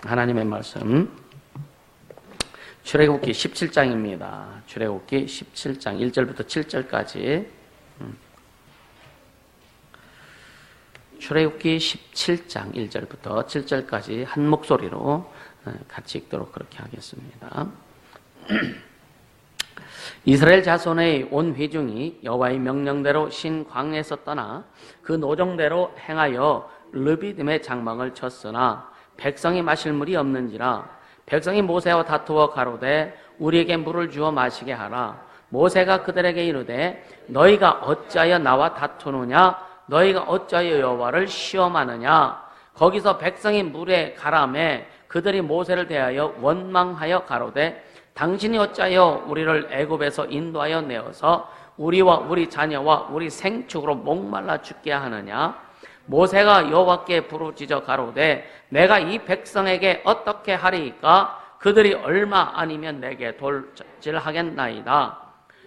하나님의 말씀 출애굽기 17장입니다. 출애굽기 17장 1절부터 7절까지 출애굽기 17장 1절부터 7절까지 한 목소리로 같이 읽도록 그렇게 하겠습니다. 이스라엘 자손의 온 회중이 여호와의 명령대로 신 광야에서 떠나 그 노정대로 행하여 르비딤의 장막을 쳤으나 백성이 마실 물이 없는지라. 백성이 모세와 다투어 가로되 우리에게 물을 주어 마시게 하라. 모세가 그들에게 이르되 너희가 어찌하여 나와 다투느냐? 너희가 어찌하여 여호와를 시험하느냐? 거기서 백성이 물에 가라매 그들이 모세를 대하여 원망하여 가로되 당신이 어찌하여 우리를 애굽에서 인도하여 내어서 우리와 우리 자녀와 우리 생축으로 목말라 죽게 하느냐? 모세가 여호와께 부르짖어 가로되 내가 이 백성에게 어떻게 하리이까? 그들이 얼마 아니면 내게 돌질하겠나이다.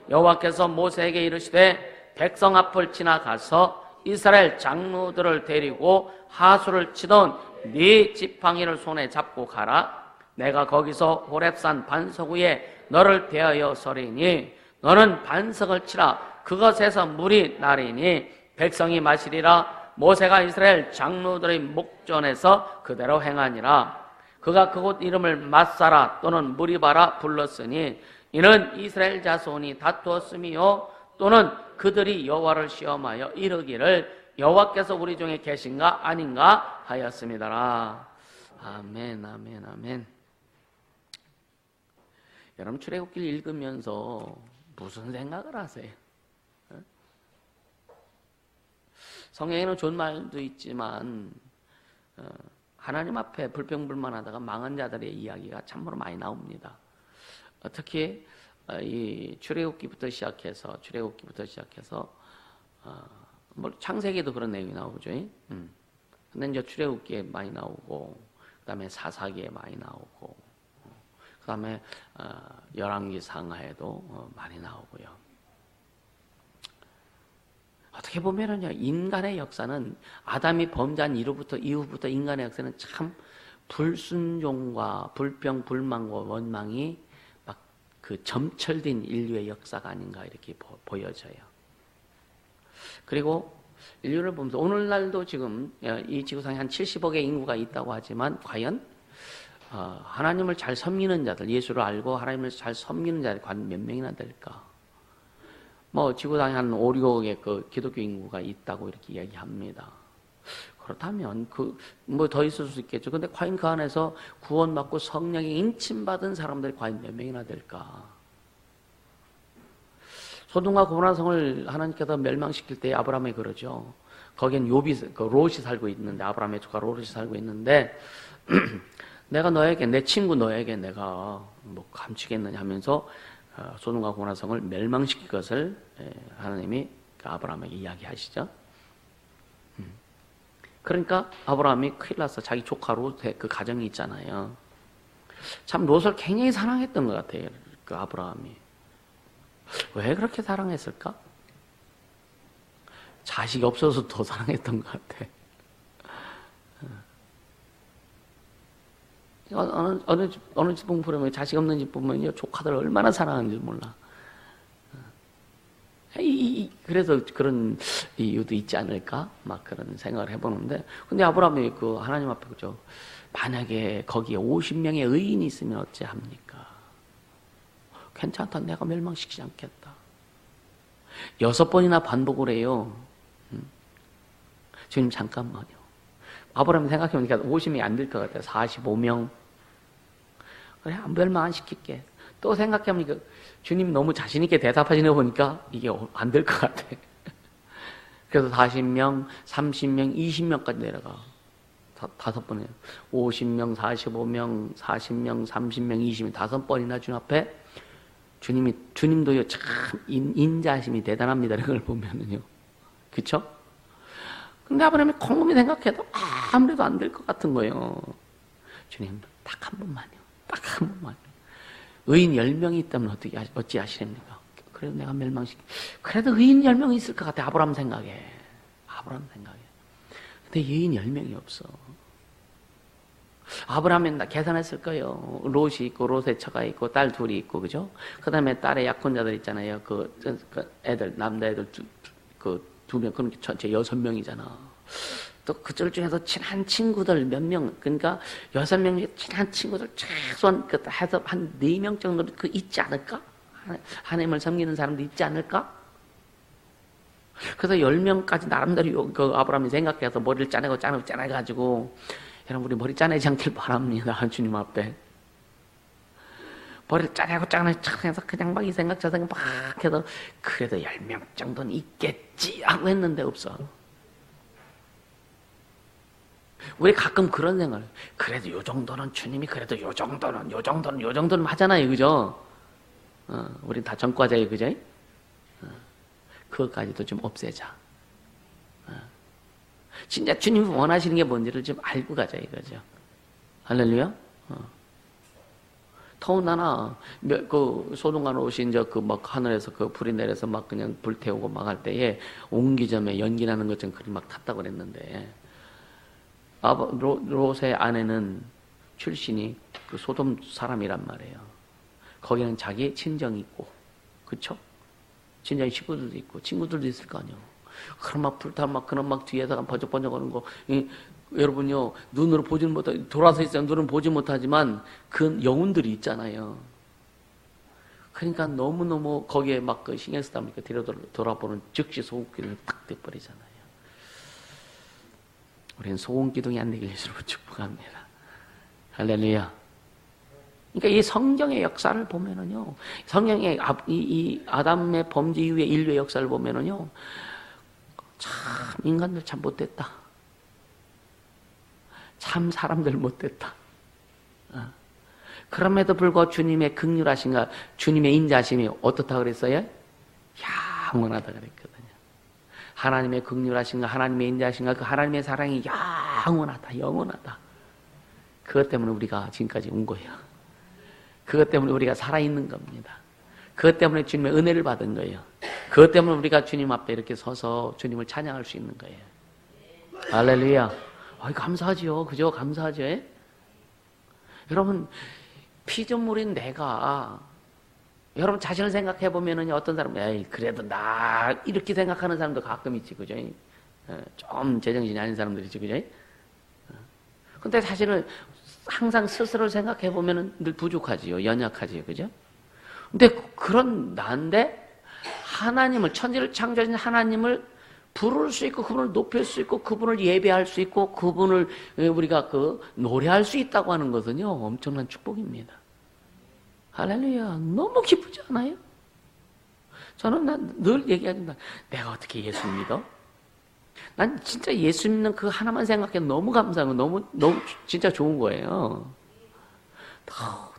여호와께서 모세에게 이르시되 백성 앞을 지나가서 이스라엘 장로들을 데리고 하수를 치던 네 지팡이를 손에 잡고 가라. 내가 거기서 호렙산 반석 위에 너를 대하여 서리니 너는 반석을 치라. 그것에서 물이 나리니 백성이 마시리라. 모세가 이스라엘 장로들의 목전에서 그대로 행하니라. 그가 그곳 이름을 맛사라 또는 무리바라 불렀으니 이는 이스라엘 자손이 다투었음이요 또는 그들이 여호와를 시험하여 이르기를 여호와께서 우리 중에 계신가 아닌가 하였음이더라. 아멘, 아멘, 아멘. 여러분 출애굽기를 읽으면서 무슨 생각을 하세요? 성경에는 좋은 말도 있지만 하나님 앞에 불평불만하다가 망한 자들의 이야기가 참으로 많이 나옵니다. 특히 이 출애굽기부터 시작해서 뭐 창세기도 그런 내용이 나오죠. 근데 이제 출애굽기에 많이 나오고 그다음에 사사기에 많이 나오고 그다음에 열왕기 상하에도 많이 나오고요. 어떻게 보면은요, 인간의 역사는 아담이 범죄한 이후부터 인간의 역사는 참 불순종과 불평, 불만과 원망이 막 그 점철된 인류의 역사가 아닌가 이렇게 보여져요. 그리고 인류를 보면서 오늘날도 지금 이 지구상에 한 70억의 인구가 있다고 하지만 과연 하나님을 잘 섬기는 자들, 예수를 알고 하나님을 잘 섬기는 자들이 과연 몇 명이나 될까? 뭐 지구상에 한 5, 6억의 그 기독교 인구가 있다고 이렇게 이야기합니다. 그렇다면 뭐 더 있을 수 있겠죠. 근데 과연 그 안에서 구원받고 성령에 인침받은 사람들이 과연 몇 명이나 될까? 소돔과 고모라성을 하나님께서 멸망시킬 때 아브라함이 그러죠. 거긴 롯이 살고 있는데, 아브라함의 조카 롯이 살고 있는데 내가 내 친구 너에게 내가 뭐 감추겠느냐 하면서 소돔과 고모라성을 멸망시킬 것을 하나님이 아브라함에게 이야기하시죠. 그러니까 아브라함이 큰일 났어. 자기 조카 롯의 그 가정이 있잖아요. 참 롯을 굉장히 사랑했던 것 같아요. 그 아브라함이. 왜 그렇게 사랑했을까? 자식이 없어서 더 사랑했던 것 같아. 어느 집 보면 자식 없는 집 보면요, 조카들 얼마나 사랑하는지 몰라. 그래서 그런 이유도 있지 않을까? 막 그런 생각을 해보는데, 근데 아브라함이 그 하나님 앞에 그죠? 만약에 거기에 50명의 의인이 있으면 어찌합니까? 괜찮다. 내가 멸망시키지 않겠다. 6번이나 반복을 해요. 주님 잠깐만요. 아브라함이 생각해보니까 50명이 안 될 것 같아요. 45명. 그래, 멸망 안 시킬게. 또 생각해보니까 주님 너무 자신있게 대답하시는 거 보니까 이게 안 될 것 같아. 그래서 40명, 30명, 20명까지 내려가. 5번이에요. 50명, 45명, 40명, 30명, 20명, 5번이나 주님 앞에 주님도요, 참 인자심이 대단합니다. 이런 걸 보면은요. 그쵸? 근데 아브라함이 곰곰이 생각해도 아무래도 안 될 것 같은 거예요. 주님, 딱 한 번만요. 딱 한 번만요. 의인 10명이 있다면 어찌 하시렵니까? 그래도 내가 그래도 의인 10명이 있을 것 같아. 아브라함 생각에. 근데 의인 10명이 없어. 아브라함은 나 계산했을 거예요. 롯이 있고 롯의 처가 있고 딸 둘이 있고 그죠? 그 다음에 딸의 약혼자들 있잖아요. 그 애들 남자애들 두 명, 그럼 전체 6명이잖아. 또 그들 중에서 친한 친구들 몇 명, 그러니까 6명 중에 친한 친구들 최소한 해서 한 4명 정도 있지 않을까? 하나님을 섬기는 사람도 있지 않을까? 그래서 10명까지 나름대로 그 아브라함이 생각해서 머리를 짜내가지고 여러분 우리 머리 짜내지 않길 바랍니다. 주님 앞에 머리를 짜내서 그냥 막 이 생각 저 생각 막 해서 그래도 10명 정도는 있겠지 하고 했는데 없어. 우리 가끔 그런 생각을 그래도 요 정도는 주님이 그래도 요 정도는 하잖아요. 그죠? 우린 다 전과자예요. 그죠? 그것까지도 좀 없애자. 진짜 주님이 원하시는 게 뭔지를 좀 알고 가자 이거죠. 할렐루야. 더군다나 그 소동간 오신 막 하늘에서 그 불이 내려서 막 그냥 불 태우고 막 할 때에 옹기점에 연기 나는 것처럼 그리 막 탔다고 그랬는데 롯의 아내는 출신이 그 소돔 사람이란 말이에요. 거기는 자기 친정이 있고, 그쵸? 친정 식구들도 있고, 친구들도 있을 거 아니에요. 그럼 막 불타 막 그런 막 뒤에다가 번쩍번쩍 하는 거, 여러분요, 눈으로 보지는 못하, 돌아서 있어요. 눈은 보지 못하지만 그 영혼들이 있잖아요. 그러니까 너무너무 거기에 막 그 신경 쓰다 보니까 돌아보는 즉시 소금기둥이 딱 돼버리잖아요. 우리는 소금기둥이 안 되길 예수로 축복합니다. 할렐루야. 그러니까 이 성경의 역사를 보면은요, 성경의 이 아담의 범죄 이후의 인류의 역사를 보면은요, 참 인간들 참 못됐다. 참 사람들 못됐다. 그럼에도 불구하고 주님의 긍휼하신가, 주님의 인자심이 어떻다 그랬어요? 영원하다 그랬거든요. 하나님의 긍휼하신가, 하나님의 인자하신가, 그 하나님의 사랑이 영원하다. 그것 때문에 우리가 지금까지 온 거예요. 그것 때문에 우리가 살아있는 겁니다. 그것 때문에 주님의 은혜를 받은 거예요. 그것 때문에 우리가 주님 앞에 이렇게 서서 주님을 찬양할 수 있는 거예요. 할렐루야. 감사하죠. 그죠? 감사하죠. 예? 여러분, 피조물인 내가, 여러분 자신을 생각해 보면은 어떤 사람은, 에이, 그래도 나, 이렇게 생각하는 사람도 가끔 있지. 그죠? 좀 제정신이 아닌 사람들이지. 그죠? 근데 사실은 항상 스스로를 생각해 보면은 늘 부족하지요. 연약하지요. 그죠? 근데 그런 나인데, 하나님을, 천지를 창조하신 하나님을 부를 수 있고, 그분을 높일 수 있고, 그분을 예배할 수 있고, 그분을 우리가 노래할 수 있다고 하는 것은요, 엄청난 축복입니다. 할렐루야. 너무 기쁘지 않아요? 저는 늘 얘기합니다. 내가 어떻게 예수 믿어? 난 진짜 예수 믿는 그 하나만 생각해 너무 감사하고, 너무 진짜 좋은 거예요.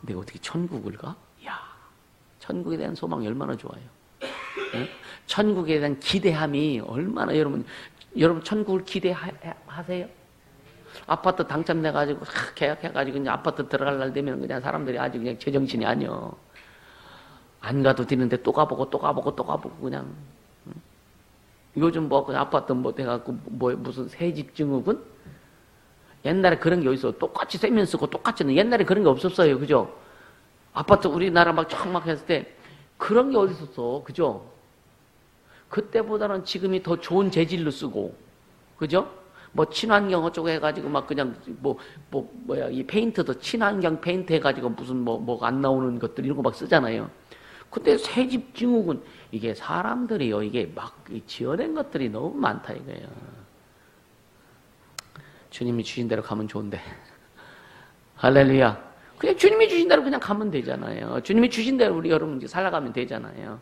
내가 어떻게 천국을 가? 야, 천국에 대한 소망이 얼마나 좋아요. 네? 천국에 대한 기대함이 얼마나 여러분 천국을 기대하세요? 아파트 당첨돼가지고 계약해가지고 그냥 아파트 들어갈 날 되면 그냥 사람들이 아주 그냥 제정신이 아니요. 안 가도 되는데 또 가보고 그냥. 요즘 그냥 아파트 돼갖고 무슨 새집 증후군? 옛날에 그런 게 어딨어? 똑같이 세면 쓰고 똑같이는 옛날에 그런 게 없었어요. 그죠? 아파트 우리나라 막 했을 때 그런 게 어디 있었어. 그죠? 그때보다는 지금이 더 좋은 재질로 쓰고, 그죠? 친환경 어쩌고 해가지고 그냥 이 페인트도 친환경 페인트 해가지고 무슨 안 나오는 것들 이런 거 막 쓰잖아요. 근데 새집 증후군, 이게 사람들이요, 이게 지어낸 것들이 너무 많다 이거예요. 주님이 주신 대로 가면 좋은데. 할렐루야. 그냥 주님이 주신 대로 그냥 가면 되잖아요. 주님이 주신 대로 우리 여러분 살아가면 되잖아요.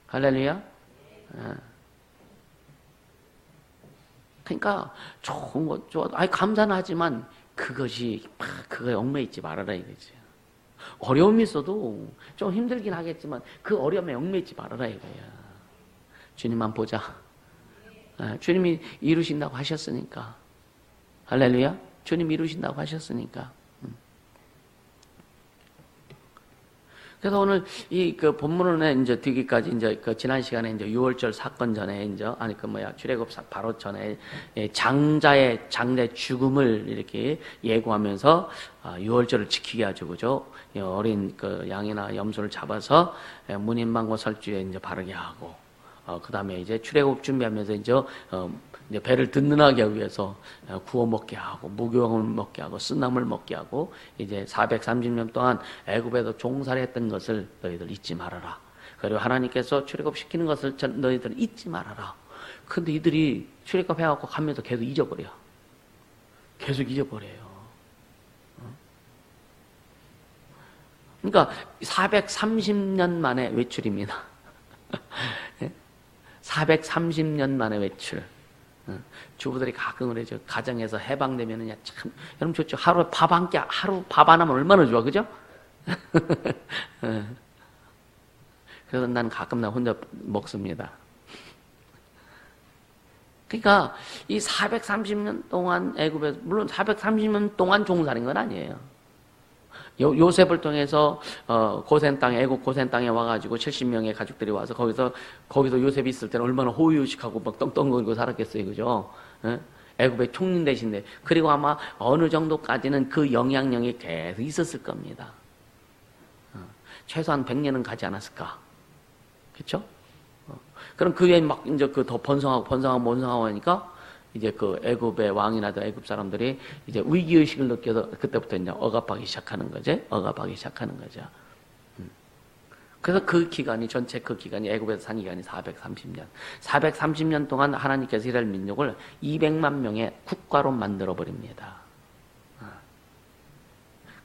할렐루야. 그러니까 좋은 거 좋아도 감사는 하지만 그거에 얽매 있지 말아라 이거지. 어려움이 있어도 좀 힘들긴 하겠지만 그 어려움에 얽매 있지 말아라 이거야. 주님만 보자. 주님이 이루신다고 하셨으니까. 할렐루야. 주님이 이루신다고 하셨으니까. 그래서 오늘 이 그 본문을 이제 뒤기까지 이제 그 지난 시간에 이제 유월절 사건 전에 이제 출애굽 바로 전에 장자의 죽음을 이렇게 예고하면서 유월절을 지키게 하죠, 그죠? 어린 그 양이나 염소를 잡아서 문인방과 설주에 이제 바르게 하고 그 다음에 이제 출애굽 준비하면서 이제 배를 든든하게 하기 위해서 구워 먹게 하고 무교함을 먹게 하고 쓴나물 먹게 하고 이제 430년 동안 애굽에서 종살이했던 것을 너희들 잊지 말아라. 그리고 하나님께서 출애굽시키는 것을 너희들 잊지 말아라. 근데 이들이 출애굽해갖고 가면서 계속 잊어버려. 계속 잊어버려요. 그러니까 430년 만에 외출입니다. 430년 만에 외출. 주부들이 가끔 그러죠. 가정에서 해방되면은 참, 여러분 좋죠. 하루 밥 안 하면 얼마나 좋아, 그죠? 그래서 난 가끔 나 혼자 먹습니다. 그러니까 이 430년 동안 애굽에서, 물론 430년 동안 종살인 건 아니에요. 요셉을 통해서 고센 땅에, 애굽 고센 땅에 와가지고 70명의 가족들이 와서 거기서 요셉이 있을 때는 얼마나 호의호식하고 막 떵떵거리고 살았겠어요, 그죠? 애굽의 총리 대신데, 그리고 아마 어느 정도까지는 그 영향력이 계속 있었을 겁니다. 최소한 100년은 가지 않았을까, 그렇죠? 그럼 그 외에 막 이제 그 더 번성하고 하니까 이제 그 애굽의 왕이나 애굽 사람들이 이제 위기의식을 느껴서 그때부터 이제 억압하기 시작하는 거죠. 그래서 전체 그 기간이 애굽에서 산 기간이 430년. 430년 동안 하나님께서 이스라엘 민족을 200만 명의 국가로 만들어 버립니다.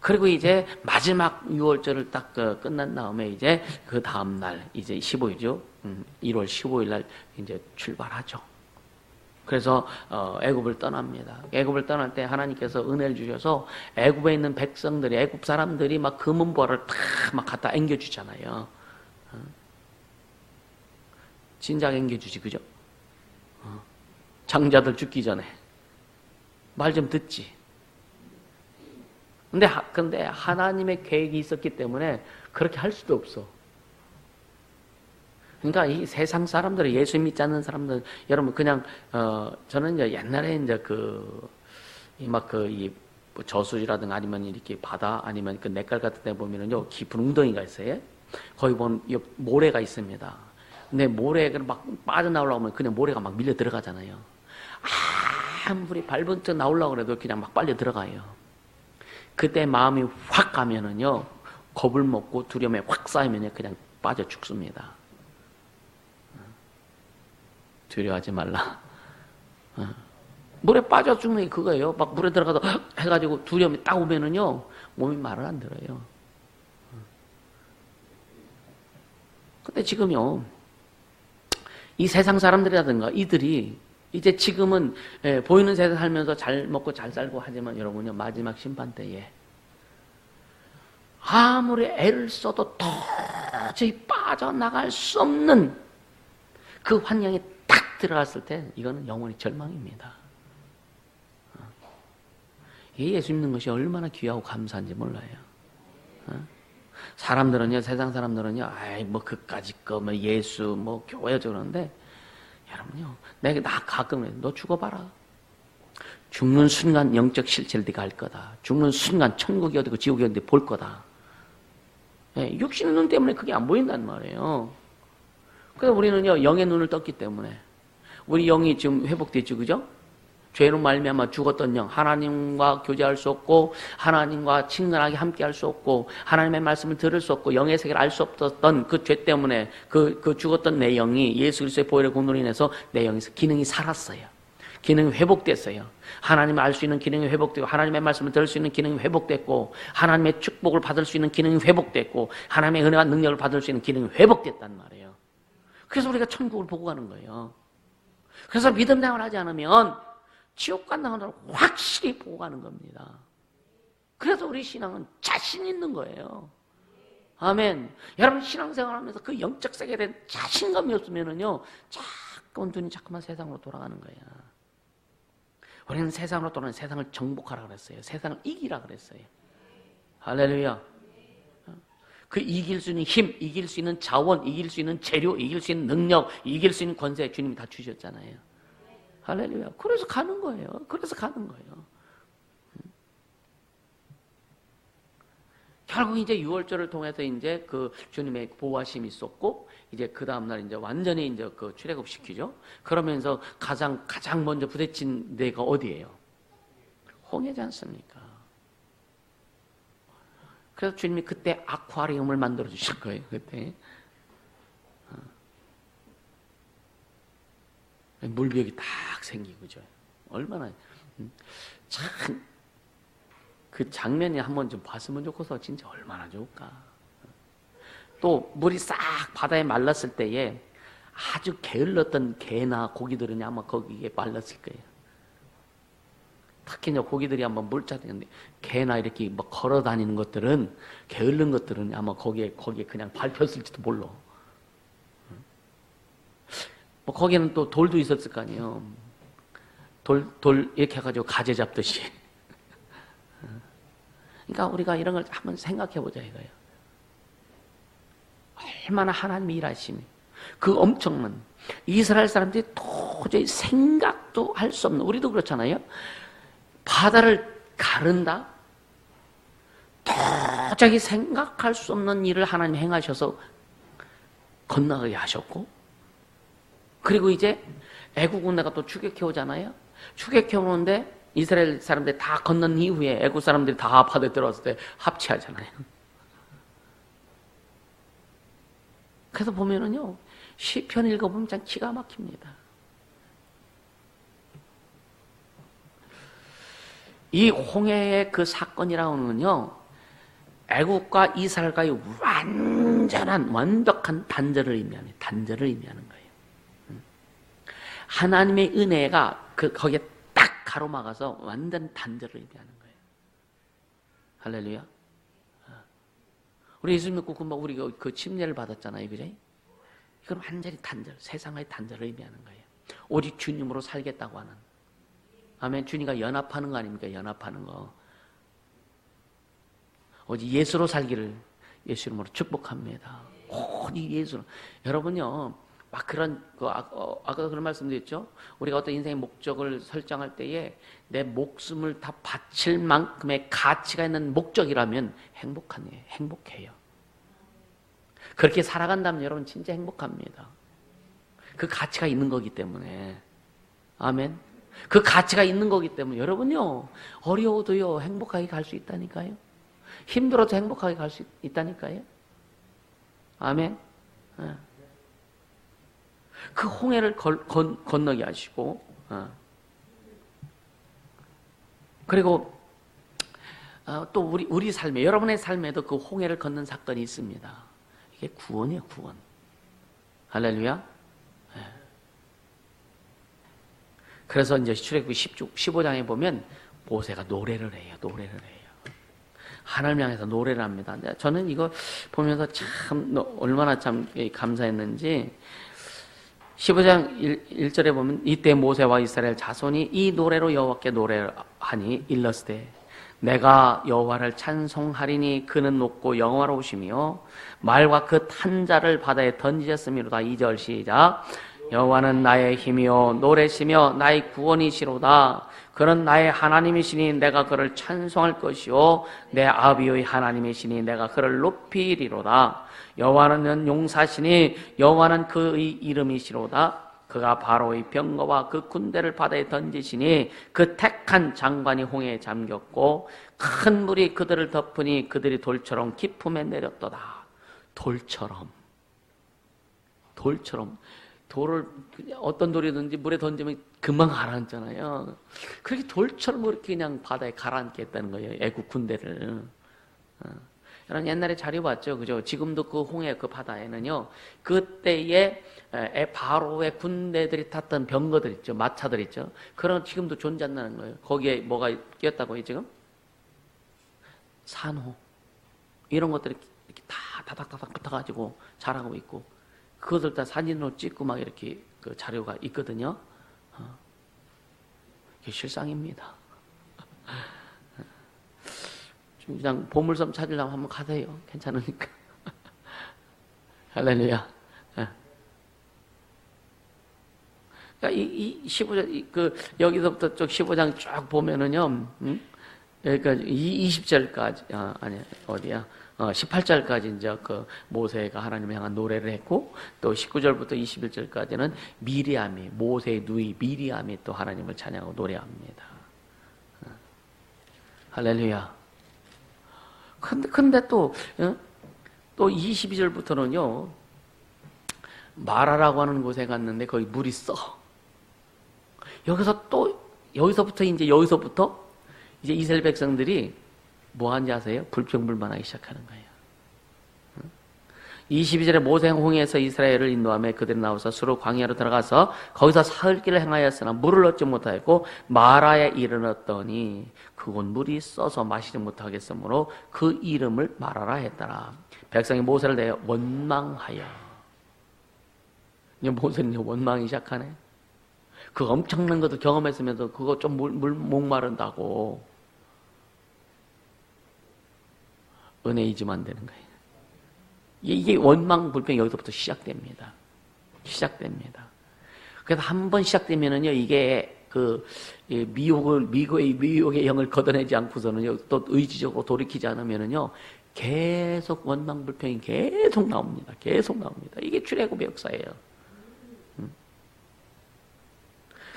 그리고 이제 마지막 유월절을 딱 끝난 다음에 이제 그 다음 날 이제 15일이죠. 1월 15일 날 이제 출발하죠. 그래서 애굽을 떠납니다. 애굽을 떠날 때 하나님께서 은혜를 주셔서 애굽에 있는 백성들이, 애굽 사람들이 막 금은보화를 탁 막 갖다 앵겨주잖아요. 진작 앵겨주지, 그죠? 장자들 죽기 전에 말 좀 듣지. 근데 하나님의 계획이 있었기 때문에 그렇게 할 수도 없어. 그러니까 이 세상 사람들, 예수 믿지 않는 사람들, 여러분 그냥 저는 이제 옛날에 이제 이 저수지라든가 아니면 이렇게 바다 아니면 그 냇갈 같은 데 보면은요 깊은 웅덩이가 있어요. 거기 보면 모래가 있습니다. 근데 모래가 막 빠져나오려고 하면 그냥 모래가 막 밀려 들어가잖아요. 아무리 발버둥 나오려고 해도 그냥 막 빨려 들어가요. 그때 마음이 확 가면은요 겁을 먹고 두려움에 확 쌓이면 그냥 빠져 죽습니다. 두려워하지 말라. 물에 빠져 죽는 게 그거예요. 막 물에 들어가서 해가지고 두려움이 딱 오면은요 몸이 말을 안 들어요. 근데 지금요 이 세상 사람들이라든가 이들이 이제 지금은 보이는 세상 살면서 잘 먹고 잘 살고 하지만 여러분요 마지막 심판 때에 아무리 애를 써도 도저히 빠져나갈 수 없는 그 환경에 딱 들어갔을 때 이거는 영원히 절망입니다. 예수 믿는 것이 얼마나 귀하고 감사한지 몰라요. 사람들은요, 세상 사람들은요, 그까짓 거, 예수, 교회 저러는데, 여러분요, 나 가끔, 너 죽어봐라. 죽는 순간 영적 실체를 네가 알 거다. 죽는 순간 천국이 어디고 지옥이 어디고 볼 거다. 육신의 눈 때문에 그게 안 보인단 말이에요. 그래서 우리는요, 영의 눈을 떴기 때문에, 우리 영이 지금 회복됐죠, 그죠? 죄로 말미암아 죽었던 영, 하나님과 교제할 수 없고 하나님과 친근하게 함께할 수 없고 하나님의 말씀을 들을 수 없고 영의 세계를 알 수 없었던 그 죄 때문에 그 죽었던 내 영이 예수 그리스도의 보혈의 공로로 인해서 내 영에서 기능이 살았어요. 기능이 회복됐어요. 하나님을 알 수 있는 기능이 회복되고 하나님의 말씀을 들을 수 있는 기능이 회복됐고 하나님의 축복을 받을 수 있는 기능이 회복됐고 하나님의 은혜와 능력을 받을 수 있는 기능이 회복됐단 말이에요. 그래서 우리가 천국을 보고 가는 거예요. 그래서 믿음 생활하지 않으면 지옥 간다는 걸 확실히 보고 가는 겁니다. 그래서 우리 신앙은 자신 있는 거예요. 아멘. 여러분 신앙생활 하면서 그 영적 세계에 대한 자신감이 없으면은요, 눈이 자꾸만 세상으로 돌아가는 거예요. 우리는 세상으로 돌아가는 세상을 정복하라 그랬어요. 세상을 이기라 그랬어요. 할렐루야. 그 이길 수 있는 힘, 이길 수 있는 자원, 이길 수 있는 재료, 이길 수 있는 능력, 이길 수 있는 권세 주님이 다 주셨잖아요. 할렐루야. 그래서 가는 거예요. 그래서 가는 거예요. 결국 이제 6월절을 통해서 이제 그 주님의 보호하심이 있었고, 이제 그 다음날 이제 완전히 이제 그 출애굽 시키죠. 그러면서 가장 먼저 부대친 데가 어디예요? 홍해지 않습니까? 그래서 주님이 그때 아쿠아리움을 만들어 주실 거예요. 그때 물벽이 딱 생기고죠. 얼마나 참 그 장면이 한번 좀 봤으면 좋고서 진짜 얼마나 좋을까. 또 물이 싹 바다에 말랐을 때에 아주 게을렀던 개나 고기들은 아마 거기에 말랐을 거예요. 특히 이제 고기들이 한번 물자는데 개나 이렇게 막 걸어 다니는 것들은 게으른 것들은 아마 거기에 그냥 밟혔을지도 몰라. 뭐 거기는 또 돌도 있었을 거 아니에요. 돌 이렇게 해가지고 가재 잡듯이. 그러니까 우리가 이런 걸 한번 생각해 보자 이거예요. 얼마나 하나님이 일하심이 그 엄청난 이스라엘 사람들이 도저히 생각도 할 수 없는, 우리도 그렇잖아요. 바다를 가른다? 도저히 생각할 수 없는 일을 하나님 행하셔서 건너가게 하셨고, 그리고 이제 애국 군대가 또 추격해 오잖아요. 추격해 오는데 이스라엘 사람들이 다 건넌 이후에 애국 사람들이 다 바다에 들어왔을 때 합치하잖아요. 그래서 보면은요, 시편 읽어보면 참 기가 막힙니다. 이 홍해의 그 사건이라고 하는 건요, 애국과 이스라엘과의 완벽한 단절을 의미하는 거예요. 하나님의 은혜가 거기에 딱 가로막아서 완전 단절을 의미하는 거예요. 할렐루야. 우리 예수 믿고 우리가 그 침례를 받았잖아요, 그죠? 이건 완전히 단절, 세상의 단절을 의미하는 거예요. 오직 주님으로 살겠다고 하는. 아멘. 주님과 연합하는 거 아닙니까? 연합하는 거. 오직 예수로 살기를 예수 이름으로 축복합니다. 오직 예수로. 여러분요, 막 그런 아까 그런 말씀드렸죠. 우리가 어떤 인생의 목적을 설정할 때에 내 목숨을 다 바칠 만큼의 가치가 있는 목적이라면 행복해요. 그렇게 살아간다면 여러분 진짜 행복합니다. 그 가치가 있는 거기 때문에. 아멘. 그 가치가 있는 거기 때문에 여러분요, 어려워도요 행복하게 갈 수 있다니까요. 힘들어도 행복하게 갈 수 있다니까요. 아멘. 그 홍해를 건너게 하시고, 그리고 또 우리 삶에, 여러분의 삶에도 그 홍해를 건넌 사건이 있습니다. 이게 구원이에요, 구원. 할렐루야. 그래서 이제 출애굽기 15장에 보면 모세가 노래를 해요. 하나님 향해서 노래를 합니다. 저는 이거 보면서 참 얼마나 참 감사했는지, 15장 1절에 보면 이때 모세와 이스라엘 자손이 이 노래로 여호와께 노래하니 일렀으되 내가 여호와를 찬송하리니 그는 높고 영화로우시며 말과 그 탄자를 바다에 던지셨음이로다. 2절 시작. 여호와는 나의 힘이요 노래시며 나의 구원이시로다. 그는 나의 하나님이시니 내가 그를 찬송할 것이요 내 아비의 하나님이시니 내가 그를 높이리로다. 여호와는 용사시니 여호와는 그의 이름이시로다. 그가 바로의 병거와 그 군대를 바다에 던지시니 그 택한 장관이 홍해에 잠겼고 큰 물이 그들을 덮으니 그들이 돌처럼 깊음에 내렸도다. 돌처럼 돌을 어떤 돌이든지 물에 던지면 금방 가라앉잖아요. 그렇게 돌처럼 그렇게 그냥 바다에 가라앉게 했다는 거예요. 애국 군대를. 여러분 옛날에 자료 봤죠, 그죠? 지금도 그 홍해 그 바다에는요, 그때의 바로의 군대들이 탔던 병거들 있죠, 마차들 있죠. 그런 지금도 존재한다는 거예요. 거기에 뭐가 끼었다고요, 지금? 산호 이런 것들이 이렇게 다 다닥다닥 붙어가지고 자라고 있고. 그것을 다 사진으로 찍고 막 이렇게 그 자료가 있거든요. 이게 실상입니다. 그냥 보물섬 찾으려면 한번 가세요. 괜찮으니까. 할렐루야. 예. 그러니까 이 15장, 여기서부터 쭉 15장 쭉 보면은요, 그러니까 20절까지, 아니, 어디야? 18절까지 이제 그 모세가 하나님을 향한 노래를 했고, 또 19절부터 21절까지는 미리암이, 모세의 누이 미리암이 또 하나님을 찬양하고 노래합니다. 할렐루야. 근데 또 22절부터는요, 마라라고 하는 곳에 갔는데 거기 물이 써. 여기서부터 이제 이스라엘 백성들이 뭐 하는지 아세요? 불평불만하기 시작하는 거예요. 22절에 모세 홍해에서 이스라엘을 인도하며 그들이 나와서 수로 광야로 들어가서 거기서 사흘 길을 행하였으나 물을 얻지 못하였고 마라에 이르렀더니 그곳 물이 써서 마시지 못하겠으므로 그 이름을 마라라 했더라. 백성이 모세를 대하여 원망하여. 이제 모세는 원망이 시작하네. 그 엄청난 것도 경험했으면서 그거 좀 목마른다고 은혜 잊으면 안 되는 거예요. 이게 원망 불평이 여기서부터 시작됩니다. 그래서 한번 시작되면은요, 이게 미혹의 영을 걷어내지 않고서는요, 또 의지적으로 돌이키지 않으면은요, 계속 원망 불평이 계속 나옵니다. 이게 출애굽의 역사예요.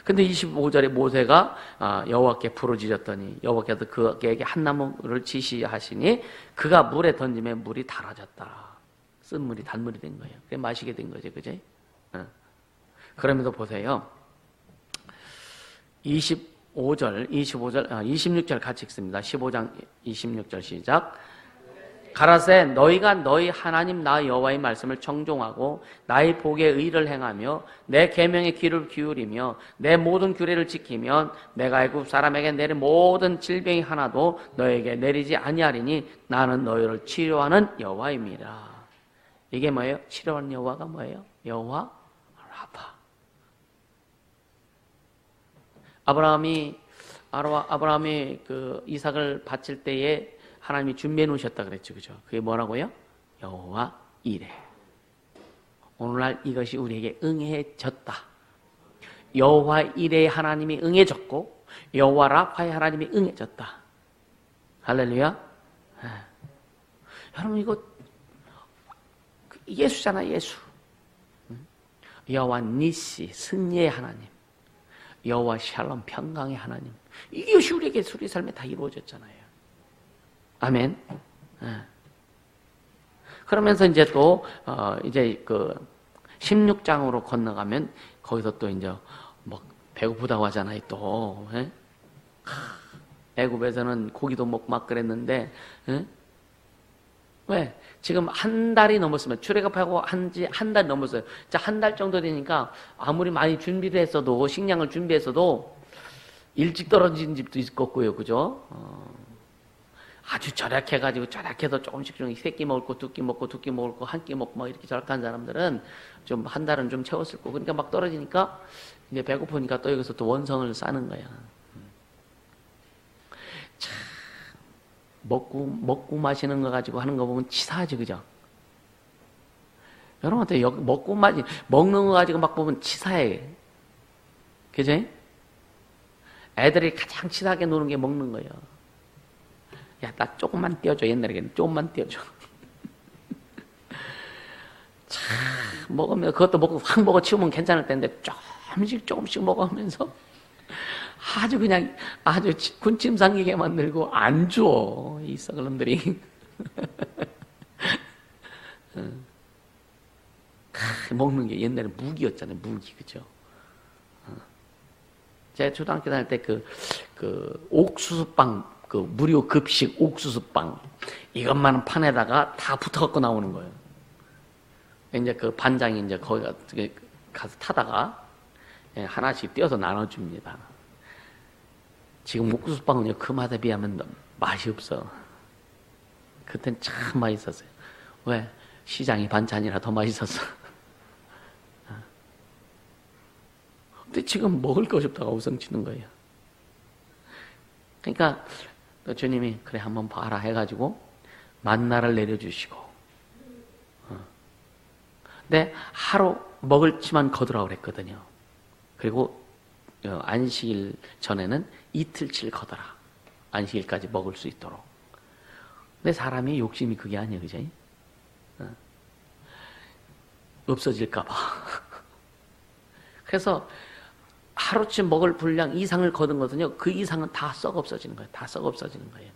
근데 25절에 모세가 여호와께 부르짖었더니 여호와께서 그에게 한 나무를 지시하시니 그가 물에 던지면 물이 달아졌다. 쓴 물이 단물이 된 거예요. 그래 마시게 된 거죠, 그제? 그러면서 보세요. 26절 같이 읽습니다. 15장 26절 시작. 가라사대 너희가 너희 하나님 나 여호와의 말씀을 청종하고 나의 복에 의를 행하며 내 계명에 귀를 기울이며 내 모든 규례를 지키면 내가 애굽 사람에게 내린 모든 질병이 하나도 너에게 내리지 아니하리니 나는 너희를 치료하는 여호와입니다. 이게 뭐예요? 치료하는 여호와가 뭐예요? 여호와 라파. 아브라함이 그 이삭을 바칠 때에 하나님이 준비해 놓으셨다 그랬죠, 그죠? 그게 뭐라고요? 여호와 이레. 오늘날 이것이 우리에게 응해졌다. 여호와 이레의 하나님이 응해졌고 여호와 라파의 하나님이 응해졌다. 할렐루야. 여러분 이거 예수잖아, 예수. 여호와 니시 승리의 하나님, 여호와 샬롬 평강의 하나님. 이것이 우리에게 우리 삶에 다 이루어졌잖아요. 아멘. 그러면서 이제 또 이제 그 16장으로 건너가면 거기서 또 이제 뭐 배고프다고 하잖아요. 또 애굽에서는 고기도 먹고 막 그랬는데 왜? 지금 한 달이 넘었으면 출애굽하고 한지 한 달 넘었어요. 자, 한 달 정도 되니까 아무리 많이 준비를 했어도 식량을 준비했어도 일찍 떨어진 집도 있었고요, 그죠? 아주 절약해서 조금씩 세 끼 먹을 거, 두 끼 먹고, 두 끼 먹을 거, 한 끼 먹고 막 이렇게 절약한 사람들은 좀 한 달은 좀 채웠을 거고, 그러니까 막 떨어지니까 이제 배고프니까 또 여기서 또 원성을 싸는 거야. 참 먹고 마시는 거 가지고 하는 거 보면 치사하지, 그죠? 여러분한테 먹는 거 가지고 막 보면 치사해, 그죠? 애들이 가장 치사하게 노는 게 먹는 거예요. 야, 나 조금만 띄워줘. 옛날에 조금만 띄워줘. 참, 먹으면, 그것도 먹고 확 먹어 치우면 괜찮을 텐데, 조금씩 먹으면서 아주 군침 삼기게 만들고 안 줘. 이 썩은 놈들이. 먹는 게 옛날에 무기였잖아요. 무기, 그죠? 제가 초등학교 다닐 때 옥수수빵, 무료 급식 옥수수빵 이것만 판에다가 다 붙어갖고 나오는 거예요. 이제 그 반장이 이제 거기 가서 타다가 하나씩 띄어서 나눠줍니다. 지금 옥수수빵은요 그 맛에 비하면 맛이 없어. 그땐 참 맛있었어요. 왜? 시장이 반찬이라 더 맛있었어. 근데 지금 먹을 것이 없다가 우성치는 거예요. 그러니까 또 주님이 그래 한번 봐라 해가지고 만나를 내려주시고 근데 하루 먹을지만 거두라고 그랬거든요. 그리고 안식일 전에는 이틀치를 거둬라. 안식일까지 먹을 수 있도록. 근데 사람이 욕심이 그게 아니에요, 그죠? 없어질까봐. 그래서 하루치 먹을 분량 이상을 거둔 것은요, 그 이상은 다 썩어 없어지는 거예요. 다 썩어 없어지는 거예요.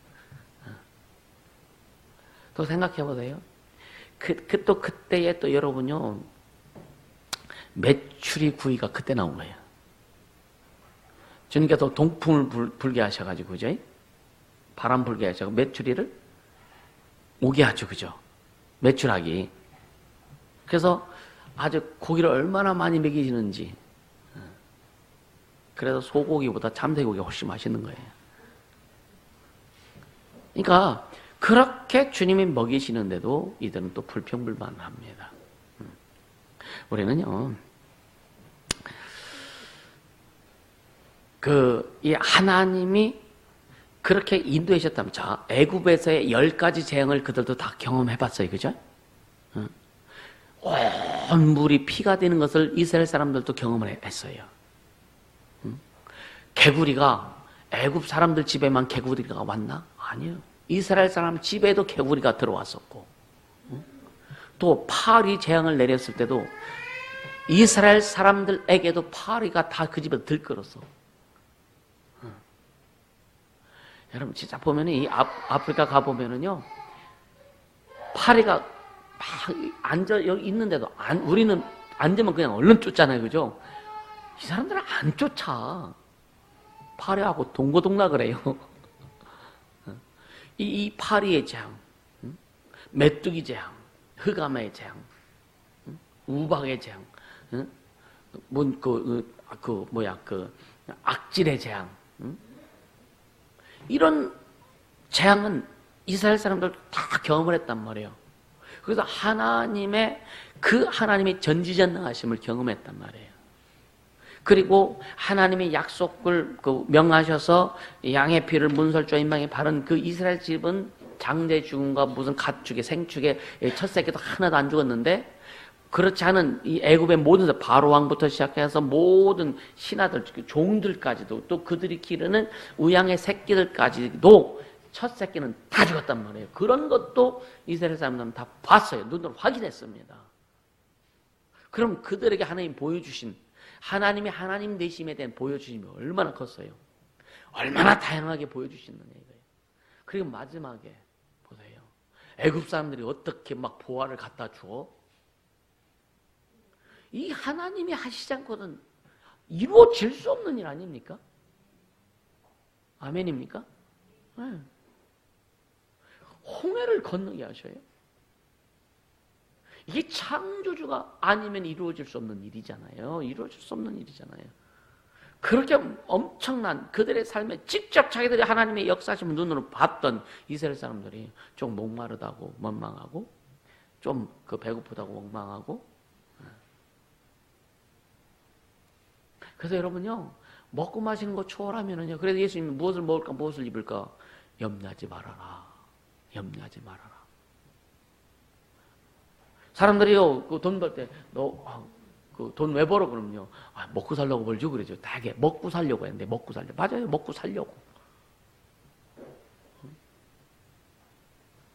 또 생각해 보세요. 또 그때에 또 여러분요, 메추리 구이가 그때 나온 거예요. 주님께서 동풍을 불게 하셔가지고, 그죠? 바람 불게 하셔서 메추리를 오게 하죠, 그죠? 메추라기. 그래서 아주 고기를 얼마나 많이 먹이시는지. 그래서 소고기보다 잠새고기가 훨씬 맛있는 거예요. 그러니까 그렇게 주님이 먹이시는데도 이들은 또 불평불만을 합니다. 우리는요, 이 하나님이 그렇게 인도하셨다면, 자, 애굽에서의 10가지 재앙을 그들도 다 경험해봤어요, 그죠? 온 물이 피가 되는 것을 이스라엘 사람들도 경험을 했어요. 개구리가 애굽 사람들 집에만 개구리가 왔나? 아니요. 이스라엘 사람 집에도 개구리가 들어왔었고, 또 파리 재앙을 내렸을 때도 이스라엘 사람들에게도 파리가 다 그 집에 들끓었어. 여러분 진짜 보면 이 아프리카 가 보면은요, 파리가 막 앉아 여기 있는데도 우리는 앉으면 그냥 얼른 쫓잖아요, 그죠? 이 사람들은 안 쫓아. 파리하고 동고동락을 해요. 이 파리의 재앙, 메뚜기 재앙, 흑암의 재앙, 우박의 재앙, 악질의 재앙, 이런 재앙은 이스라엘 사람들 다 경험을 했단 말이에요. 그래서 하나님의 전지전능하심을 경험했단 말이에요. 그리고 하나님의 약속을 명하셔서 양의 피를 문설주와 인방에 바른 그 이스라엘 집은 장제 죽음과 무슨 가축의 생축의 첫 새끼도 하나도 안 죽었는데, 그렇지 않은 이 애굽의 모든 바로 왕부터 시작해서 모든 신하들, 종들까지도, 또 그들이 기르는 우양의 새끼들까지도 첫 새끼는 다 죽었단 말이에요. 그런 것도 이스라엘 사람들은 다 봤어요. 눈으로 확인했습니다. 그럼 그들에게 하나님 보여주신, 하나님이 하나님 되심에 대한 보여주심이 얼마나 컸어요. 얼마나 다양하게 보여주시느냐 이거예요. 그리고 마지막에 보세요. 애굽 사람들이 어떻게 막 보화를 갖다 줘? 이 하나님이 하시지 않고는 이루어질 수 없는 일 아닙니까? 아멘입니까? 네. 홍해를 건너게 하셔요. 이게 창조주가 아니면 이루어질 수 없는 일이잖아요. 이루어질 수 없는 일이잖아요. 그렇게 엄청난 그들의 삶에 직접 자기들이 하나님의 역사심을 눈으로 봤던 이스라엘 사람들이 좀 목마르다고 원망하고, 좀 배고프다고 원망하고. 그래서 여러분요, 먹고 마시는 거 초월하면은요, 그래서 예수님이 무엇을 먹을까 무엇을 입을까 염려하지 말아라. 염려하지 말아라. 사람들이요, 돈 벌 때, 돈 왜 벌어? 그러면요, 먹고 살려고 벌죠. 그러죠. 되게 먹고 살려고 했는데, 먹고 살려. 맞아요. 먹고 살려고.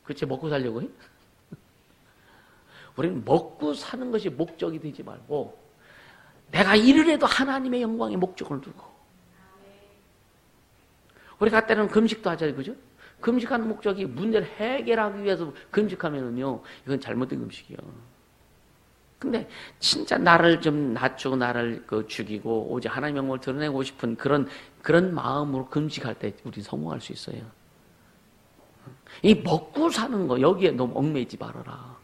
그치, 먹고 살려고 해? 우리는 먹고 사는 것이 목적이 되지 말고, 내가 일을 해도 하나님의 영광의 목적을 두고. 우리가 때로는 금식도 하잖아요. 그죠? 금식하는 목적이 문제를 해결하기 위해서 금식하면은요, 이건 잘못된 금식이요. 근데 진짜 나를 좀 낮추고 나를 죽이고 오직 하나님의 영광을 드러내고 싶은 그런 마음으로 금식할 때 우리 성공할 수 있어요. 이 먹고 사는 거 여기에 너무 얽매이지 말아라.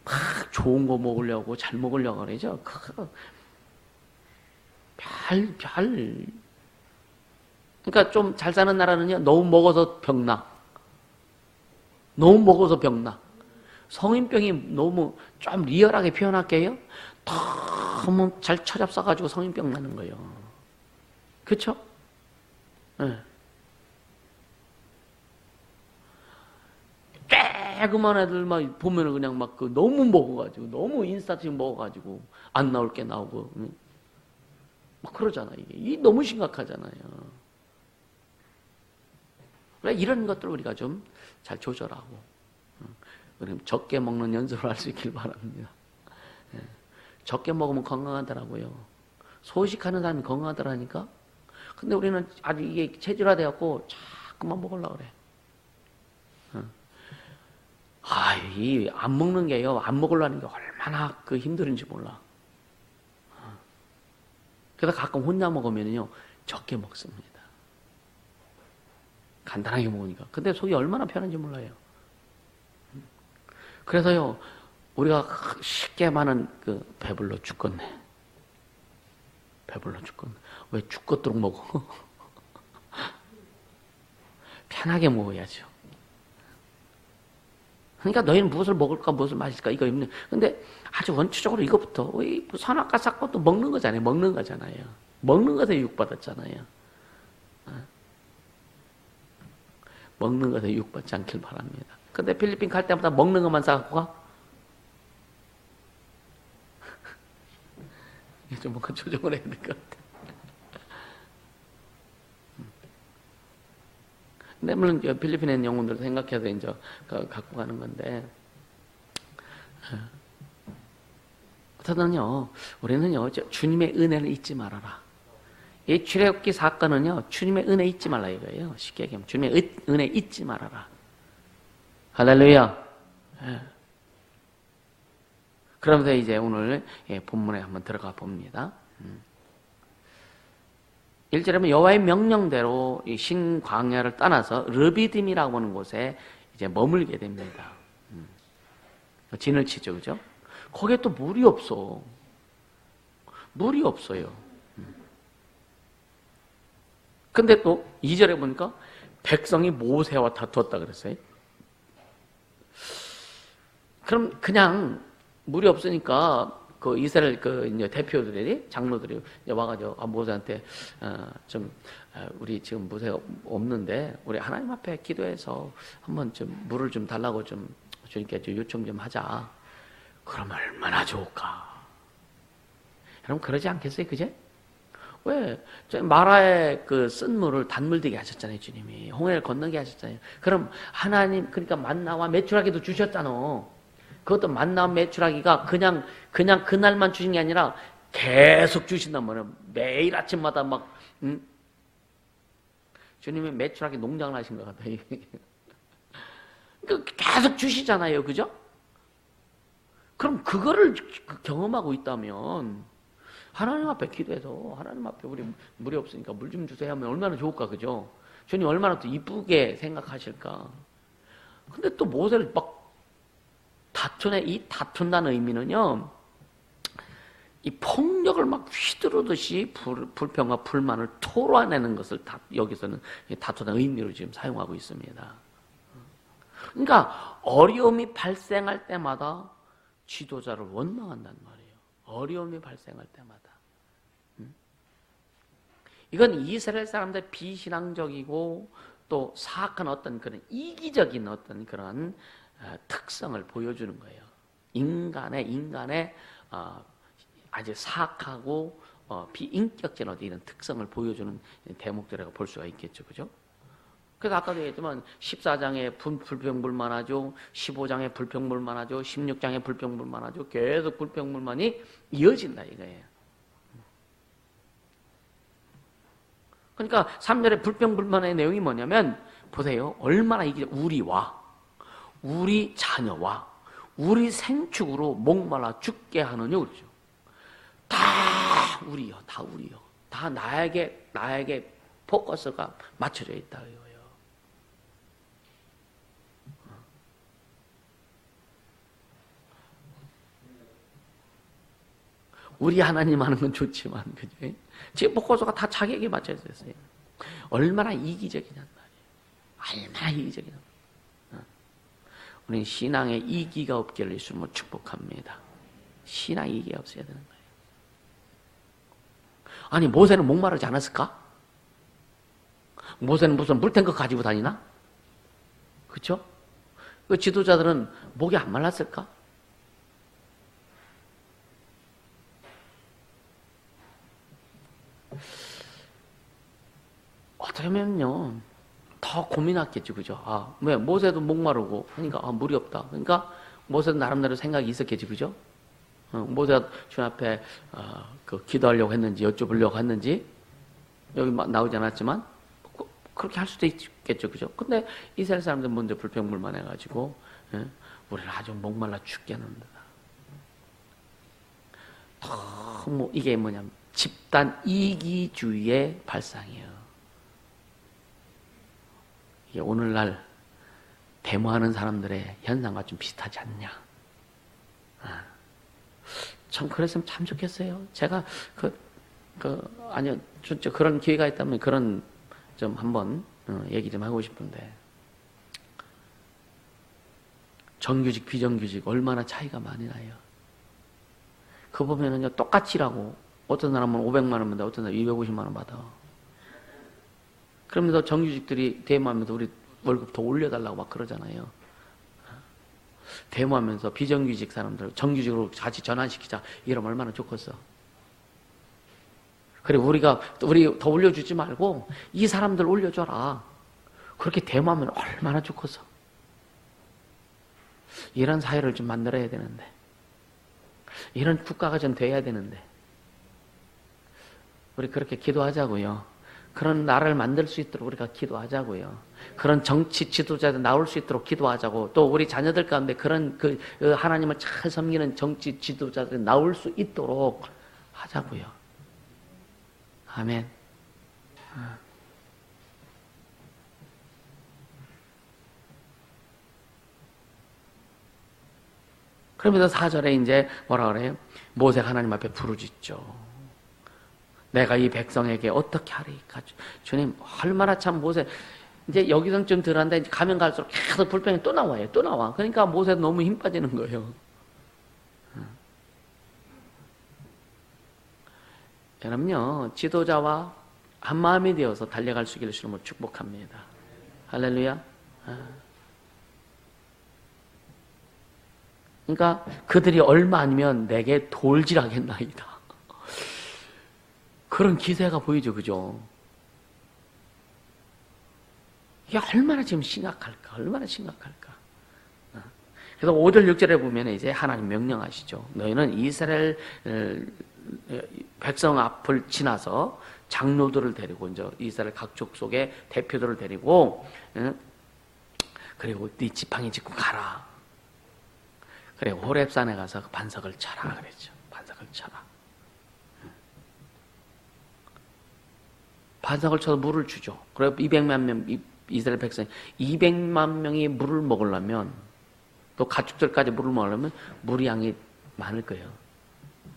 막 좋은 거 먹으려고 잘 먹으려고 그러죠. 그러니까 좀 잘 사는 나라는요, 너무 먹어서 병나. 너무 먹어서 병나. 성인병이 너무 좀 리얼하게 표현할게요. 너무 잘 처잡숴가지고 성인병 나는 거예요. 그렇죠? 네. 조그만 애들 막 보면은 그냥 막 그 너무 먹어가지고, 너무 인스타식 먹어가지고, 안 나올 게 나오고, 막 그러잖아, 이게 너무 심각하잖아요. 그래, 이런 것들을 우리가 좀 잘 조절하고, 그럼 적게 먹는 연습을 할 수 있길 바랍니다. 적게 먹으면 건강하더라고요. 소식하는 사람이 건강하더라니까. 근데 우리는 아주 이게 체질화돼갖고 자꾸만 먹으려고 그래. 이 안 먹는 게요, 안 먹으려는 게 얼마나 그 힘든지 몰라. 그래서 가끔 혼자 먹으면요, 적게 먹습니다. 간단하게 먹으니까. 근데 속이 얼마나 편한지 몰라요. 그래서요, 우리가 쉽게 많은 배불러 죽겠네. 배불러 죽겠네. 왜 죽겠도록 먹어? 편하게 먹어야죠. 그러니까 너희는 무엇을 먹을까, 무엇을 마실까, 이거 있는. 근데 아주 원초적으로 이것부터, 선악과 삭과도 먹는 거잖아요. 먹는 거잖아요. 먹는 것에 유혹받았잖아요. 먹는 것에 유혹받지 않길 바랍니다. 근데 필리핀 갈 때마다 먹는 것만 사갖고 가? 이게 좀 뭔가 조정을 해야 될 것 같아. 근데 물론 필리핀에 있는 영혼들도 생각해서 이제 갖고 가는 건데, 어쨌든요, 우리는요, 주님의 은혜를 잊지 말아라. 이 출애굽기 사건은요, 주님의 은혜 잊지 말라 이거예요. 쉽게 얘기하면 주님의 은혜 잊지 말아라. 할렐루야. 예. 그러면서 이제 오늘 본문에 한번 들어가 봅니다. 1절에 보면 여호와의 명령대로 이 신광야를 떠나서 르비딤이라고 하는 곳에 이제 머물게 됩니다. 진을 치죠, 그죠? 거기에 또 물이 없어. 물이 없어요. 근데 또 2절에 보니까 백성이 모세와 다투었다 그랬어요. 그럼 그냥 물이 없으니까 그 이스라엘 이제 대표들이, 장로들이 와가지고 모세한테 우리 지금 모세가 없는데 우리 하나님 앞에 기도해서 한번 좀 물을 좀 달라고 좀 주님께 요청 좀 하자. 그럼 얼마나 좋을까? 여러분 그러지 않겠어요, 그제? 왜? 마라에 쓴 물을 단물 되게 하셨잖아요, 주님이. 홍해를 건너게 하셨잖아요. 그럼 하나님, 그러니까 만나와 메추라기도 주셨잖아. 그것도 만나와 메추라기가 그냥 그날만 주신 게 아니라 계속 주신단 말이에요. 매일 아침마다 주님이 메추라기 농장을 하신 것 같아요. 계속 주시잖아요, 그죠? 그럼 그거를 경험하고 있다면, 하나님 앞에 기도해서 하나님 앞에 우리 물이 없으니까 물 좀 주세요 하면 얼마나 좋을까, 그죠? 주님 얼마나 또 이쁘게 생각하실까. 근데 또 모세를 막 이 다툰다는 의미는요, 이 폭력을 막 휘두르듯이 불평과 불만을 토로내는 것을 여기서는 다투다는 의미로 지금 사용하고 있습니다. 그러니까 어려움이 발생할 때마다 지도자를 원망한단 말이에요. 어려움이 발생할 때마다. 이건 이스라엘 사람들의 비신앙적이고 또 사악한 어떤 그런 이기적인 어떤 그런 특성을 보여주는 거예요. 인간의 아주 사악하고 비인격적인 어떤 이런 특성을 보여주는 대목들이라고 볼 수가 있겠죠, 그죠? 그래서 아까도 얘기했지만 14장에 불평불만하죠, 15장에 불평불만하죠, 16장에 불평불만하죠. 계속 불평불만이 이어진다 이거예요. 그러니까 3절에 불평불만의 내용이 뭐냐면, 보세요, 얼마나 이게 우리와 우리 자녀와 우리 생축으로 목말라 죽게 하느냐 그러죠. 다 우리요, 다 우리요, 다 나에게 포커스가 맞춰져 있다 이거예요. 우리 하나님 하는 건 좋지만, 그죠? 지금 포커스가 다 자기에게 맞춰져 있어요. 얼마나 이기적이냔 말이에요. 얼마나 이기적이냐. 우리는 신앙에 이기가 없기를 예수님으로 축복합니다. 신앙에 이기가 없어야 되는 거예요. 아니, 모세는 목마르지 않았을까? 모세는 무슨 물탱크 가지고 다니나? 그렇죠? 그 지도자들은 목이 안 말랐을까? 어떻게 하면요, 더 고민했겠죠, 그죠? 아, 왜 모세도 목마르고 하니까 물이 없다. 그러니까 모세도 나름대로 생각이 있었겠지, 그죠? 모세가 주님 앞에 그 기도하려고 했는지 여쭤보려고 했는지 여기 나오지 않았지만 그렇게 할 수도 있겠죠, 그죠? 근데 이스라엘 사람들 먼저 불평불만해가지고 우리는 아주 목말라 죽겠는다. 너무 이게 뭐냐면 집단 이기주의의 발상이에요. 이게 오늘날 데모하는 사람들의 현상과 좀 비슷하지 않냐? 참 그랬으면 참 좋겠어요. 제가 아니요, 진짜 그런 기회가 있다면 그런 좀 한번 얘기 좀 하고 싶은데, 정규직 비정규직 얼마나 차이가 많이 나요. 그거 보면은요, 똑같이 일하고 어떤 사람은 500만 원 받아, 어떤 사람은 250만 원 받아. 그러면서 정규직들이 데모하면서 우리 월급 더 올려달라고 막 그러잖아요. 데모하면서 비정규직 사람들 정규직으로 같이 전환시키자, 이러면 얼마나 좋겠어. 그래, 우리 더 올려주지 말고 이 사람들 올려줘라. 그렇게 데모하면 얼마나 좋겠어. 이런 사회를 좀 만들어야 되는데, 이런 국가가 좀 돼야 되는데, 우리 그렇게 기도하자고요. 그런 나라를 만들 수 있도록 우리가 기도하자고요. 그런 정치 지도자들 나올 수 있도록 기도하자고, 또 우리 자녀들 가운데 그런 하나님을 잘 섬기는 정치 지도자들이 나올 수 있도록 하자고요. 아멘. 그러면서 4절에 이제 뭐라 그래요? 모세가 하나님 앞에 부르짖죠. 내가 이 백성에게 어떻게 하리까? 주님, 얼마나 참 모세, 이제 여기서는 좀 덜한데 가면 갈수록 계속 불평이 또 나와요. 또 나와. 그러니까 모세도 너무 힘 빠지는 거예요. 여러분요, 지도자와 한 마음이 되어서 달려갈 수 있기를 주님으로 축복합니다. 할렐루야. 그러니까 그들이 얼마 아니면 내게 돌질하겠나이다. 그런 기세가 보이죠, 그죠? 이게 얼마나 지금 심각할까? 얼마나 심각할까? 그래서 5절, 6절에 보면 이제 하나님 명령하시죠. 너희는 이스라엘 백성 앞을 지나서 장로들을 데리고, 이제 이스라엘 각 족속의 대표들을 데리고, 그리고 네 지팡이 짚고 가라. 그래, 호렙산에 가서 반석을 쳐라 그랬죠. 반석을 쳐라. 반석을 쳐서 물을 주죠. 그리고 200만 명, 이스라엘 백성이 200만 명이 물을 먹으려면, 또 가축들까지 물을 먹으려면 물이 양이 많을 거예요.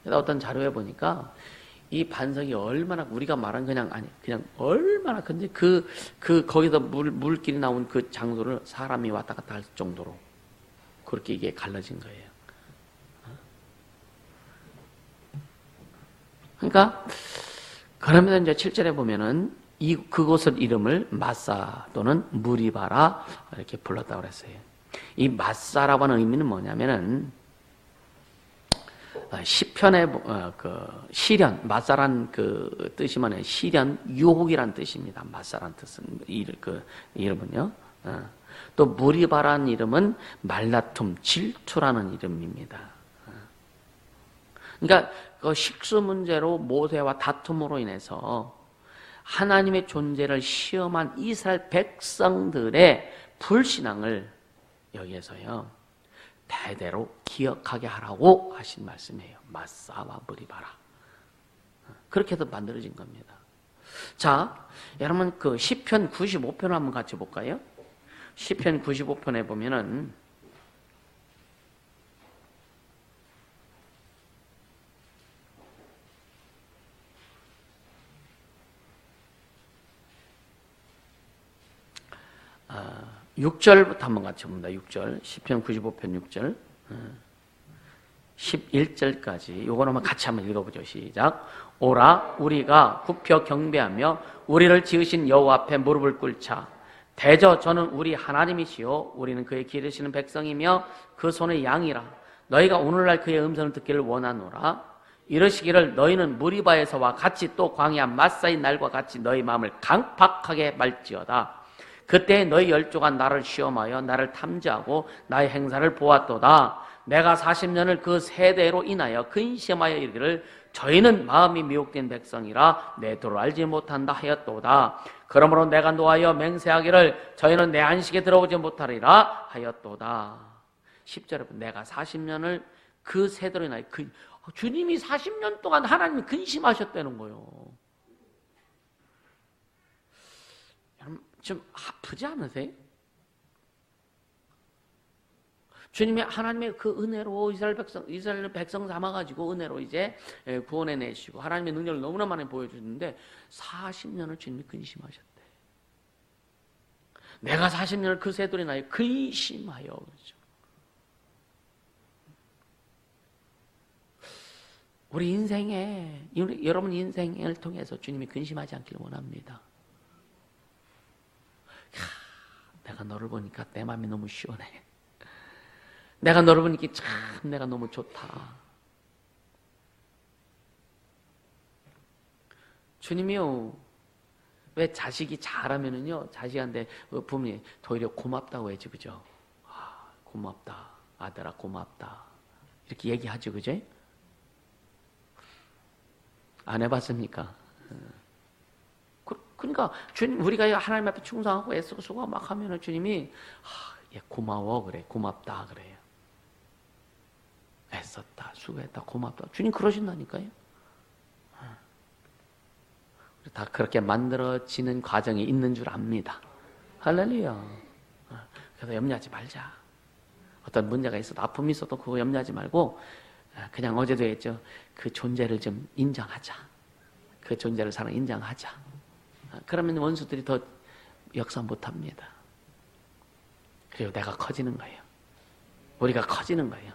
그래서 어떤 자료에 보니까 이 반석이 얼마나, 우리가 말한 그냥 얼마나, 근데 거기서 물길이 나온 그 장소를 사람이 왔다 갔다 할 정도로 그렇게 이게 갈라진 거예요. 그러니까 그러면 이제 7절에 보면은 그곳을 이름을 마사 또는 무리바라 이렇게 불렀다고 그랬어요. 이 마사라고 하는 의미는 뭐냐면은 시편의 그 시련, 마사란 그 뜻이 뭐냐면 시련, 유혹이란 뜻입니다. 마사란 뜻은 이름은요. 또 무리바라는 이름은 말다툼, 질투라는 이름입니다. 그러니까 그 식수 문제로 모세와 다툼으로 인해서 하나님의 존재를 시험한 이스라엘 백성들의 불신앙을 여기에서요 대대로 기억하게 하라고 하신 말씀이에요. 마사와 무리바라. 그렇게 해서 만들어진 겁니다. 자, 여러분 그 시편 95편 한번 같이 볼까요? 시편 95편에 보면은 아, 6절부터 한번 같이 봅니다. 6절. 시편 95편 6절. 11절까지 요걸 한번 같이 한번 읽어보죠. 시작. 오라 우리가 굽혀 경배하며 우리를 지으신 여호와 앞에 무릎을 꿇자. 대저 저는 우리 하나님이시요 우리는 그의 기르시는 백성이며 그 손의 양이라. 너희가 오늘날 그의 음성을 듣기를 원하노라. 이러시기를 너희는 무리바에서와 같이 또 광야 마사의 날과 같이 너희 마음을 강팍하게 말지어다. 그때 너희 열조가 나를 시험하여 나를 탐지하고 나의 행사를 보았도다. 내가 40년을 그 세대로 인하여 근심하여 이르기를 저희는 마음이 미혹된 백성이라 내 도를 알지 못한다 하였도다. 그러므로 내가 노하여 맹세하기를 저희는 내 안식에 들어오지 못하리라 하였도다. 10절에 내가 40년을 그 세대로 인하여 주님이 40년 동안 하나님이 근심하셨다는 거예요. 여러분 좀 아프지 않으세요? 주님이 하나님의 그 은혜로 이스라엘 백성 삼아가지고 은혜로 이제 구원해 내시고 하나님의 능력을 너무나 많이 보여주는데 40년을 주님이 근심하셨대. 내가 40년을 그 세돌이 나에 근심하여. 그렇죠? 우리 인생에, 여러분 인생을 통해서 주님이 근심하지 않기를 원합니다. 내가 너를 보니까 내 마음이 너무 시원해. 내가 너를 보니까 참 내가 너무 좋다. 주님이요, 왜 자식이 잘하면은요, 자식한테 부모님이 오히려 고맙다고 해야지, 그죠? 아, 고맙다. 아들아, 고맙다. 이렇게 얘기하죠, 그죠? 안 해봤습니까? 그러니까 주님, 우리가 하나님 앞에 충성하고 애쓰고 수고하고 막 하면은 주님이 얘 고마워 그래, 고맙다 그래요. 애썼다, 수고했다, 고맙다. 주님 그러신다니까요. 다 그렇게 만들어지는 과정이 있는 줄 압니다. 할렐루야. 그래서 염려하지 말자. 어떤 문제가 있어도 아픔이 있어도 그거 염려하지 말고 그냥 어제도 했죠. 그 존재를 좀 인정하자. 그 존재를 사랑 인정하자. 그러면 원수들이 더 역사 못합니다. 그리고 내가 커지는 거예요. 우리가 커지는 거예요.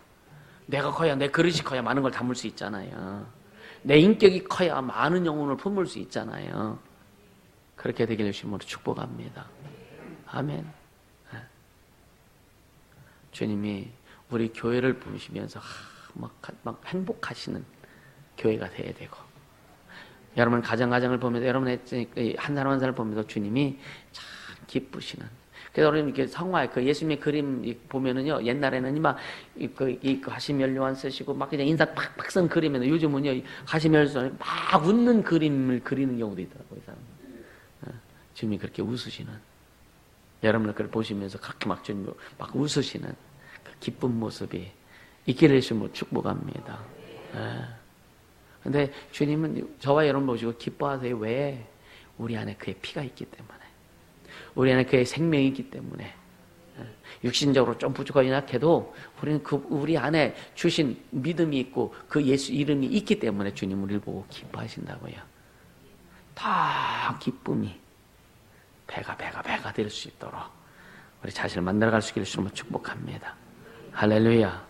내가 커야, 내 그릇이 커야 많은 걸 담을 수 있잖아요. 내 인격이 커야 많은 영혼을 품을 수 있잖아요. 그렇게 되기를 주님으로 축복합니다. 아멘. 주님이 우리 교회를 보시면서 막 행복하시는 교회가 돼야 되고, 여러분 가정을 보면서, 여러분의 한 사람 한 사람을 보면서 주님이 참 기쁘시는. 그래서 우리는 이렇게 성화, 그 예수님의 그림 보면은요, 옛날에는 막, 가시면류관 쓰시고, 막 그냥 인사 팍팍 쓴 그림에는 요즘은요, 가시면류관에 막 웃는 그림을 그리는 경우도 있더라고요, 주님이 그렇게 웃으시는. 여러분을 그걸 보시면서 그렇게 막 주님 막 웃으시는 그 기쁜 모습이 있기를 주님으로 축복합니다. 근데 주님은 저와 여러분 보시고 기뻐하세요. 왜? 우리 안에 그의 피가 있기 때문에. 우리 안에 그의 생명이 있기 때문에. 육신적으로 좀 부족하긴 약해도 우리는 우리 안에 주신 믿음이 있고 그 예수 이름이 있기 때문에 주님 우리를 보고 기뻐하신다고요. 다 기쁨이 배가 될 수 있도록 우리 자신을 만들어갈 수 있기를 주님으로 축복합니다. 할렐루야.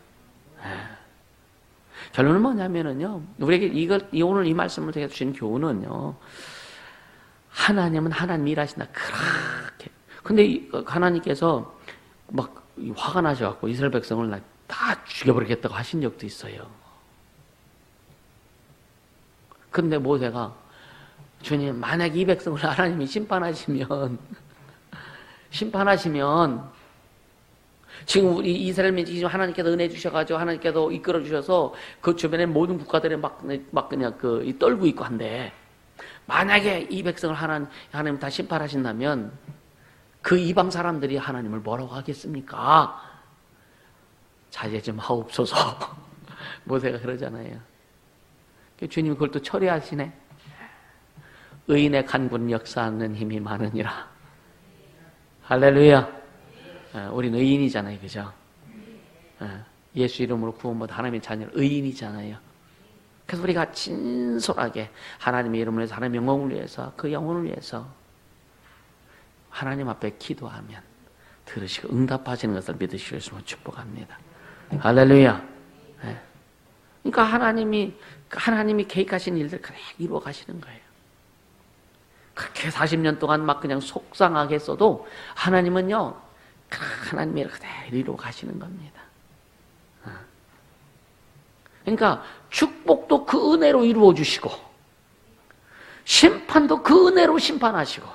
결론은 뭐냐면은요, 우리에게 오늘 이 말씀을 통해 주신 교훈은요, 하나님은 하나님 일하신다. 그렇게. 근데 하나님께서 막 화가 나셔갖고 이스라엘 백성을 다 죽여버리겠다고 하신 적도 있어요. 근데 모세가 주님, 만약에 이 백성을 하나님이 심판하시면 지금 우리 이스라엘민이 지금 하나님께서 은혜 주셔가지고 하나님께서 이끌어 주셔서 그 주변의 모든 국가들이 막 그냥 떨고 있고 한데, 만약에 이 백성을 하나님 다 심판하신다면 그 이방 사람들이 하나님을 뭐라고 하겠습니까? 자제 좀 하옵소서. 모세가 그러잖아요. 주님이 그걸 또 처리하시네. 의인의 간구는 역사하는 힘이 많으니라. 할렐루야. 우리는 의인이잖아요, 그죠? 예수 이름으로 구원받은 하나님의 자녀는 의인이잖아요. 그래서 우리가 진솔하게 하나님의 이름을 위해서, 하나님의 영광을 위해서, 그 영혼을 위해서 하나님 앞에 기도하면 들으시고 응답하시는 것을 믿으실 수 있으면 축복합니다. 할렐루야. 그러니까 하나님이 계획하신 일들 그냥 이루어 가시는 거예요. 그렇게 40년 동안 막 그냥 속상하게 했어도 하나님은요, 하나님의 그대로 이루어 가시는 겁니다. 그러니까 축복도 그 은혜로 이루어 주시고 심판도 그 은혜로 심판하시고.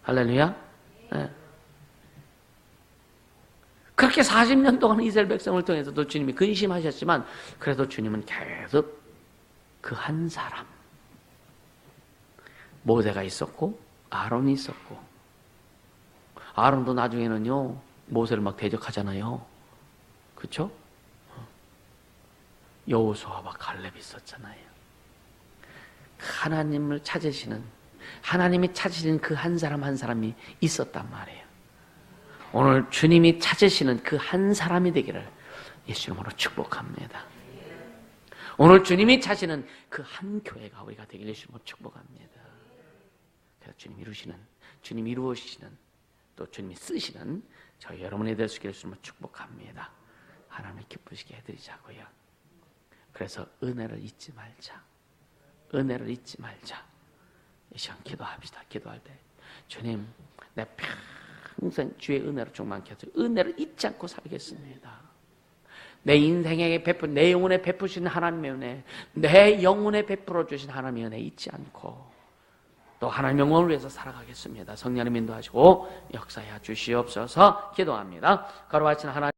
할렐루야. 네. 그렇게 40년 동안 이스라엘 백성을 통해서도 주님이 근심하셨지만 그래도 주님은 계속 그 한 사람, 모세가 있었고 아론이 있었고, 아론도 나중에는요 모세를 막 대적하잖아요. 그렇죠? 여호수아와 갈렙이 있었잖아요. 하나님을 찾으시는, 하나님이 찾으시는 그 한 사람 한 사람이 있었단 말이에요. 오늘 주님이 찾으시는 그 한 사람이 되기를 예수 이름으로 축복합니다. 오늘 주님이 찾으시는 그 한 교회가 우리가 되기를 예수 이름으로 축복합니다. 그래서 주님 이루시는, 주님 이루시는, 또 주님이 쓰시는 저희 여러분이 될 수 있기를 예수 이름으로 축복합니다. 하나님을 기쁘시게 해드리자고요. 그래서 은혜를 잊지 말자. 은혜를 잊지 말자. 이 시간 기도합시다. 기도할 때 주님, 내 평생 주의 은혜로 충만케 하소서. 은혜를 잊지 않고 살겠습니다. 내 인생에게 베푼, 내 영혼에 베푸신 하나님의 은혜, 내 영혼에 베풀어 주신 하나님의 은혜 잊지 않고 또 하나님의 영광을 위해서 살아가겠습니다. 성령님 인도하시고 역사해 주시옵소서. 기도합니다. 거룩하신 하나님,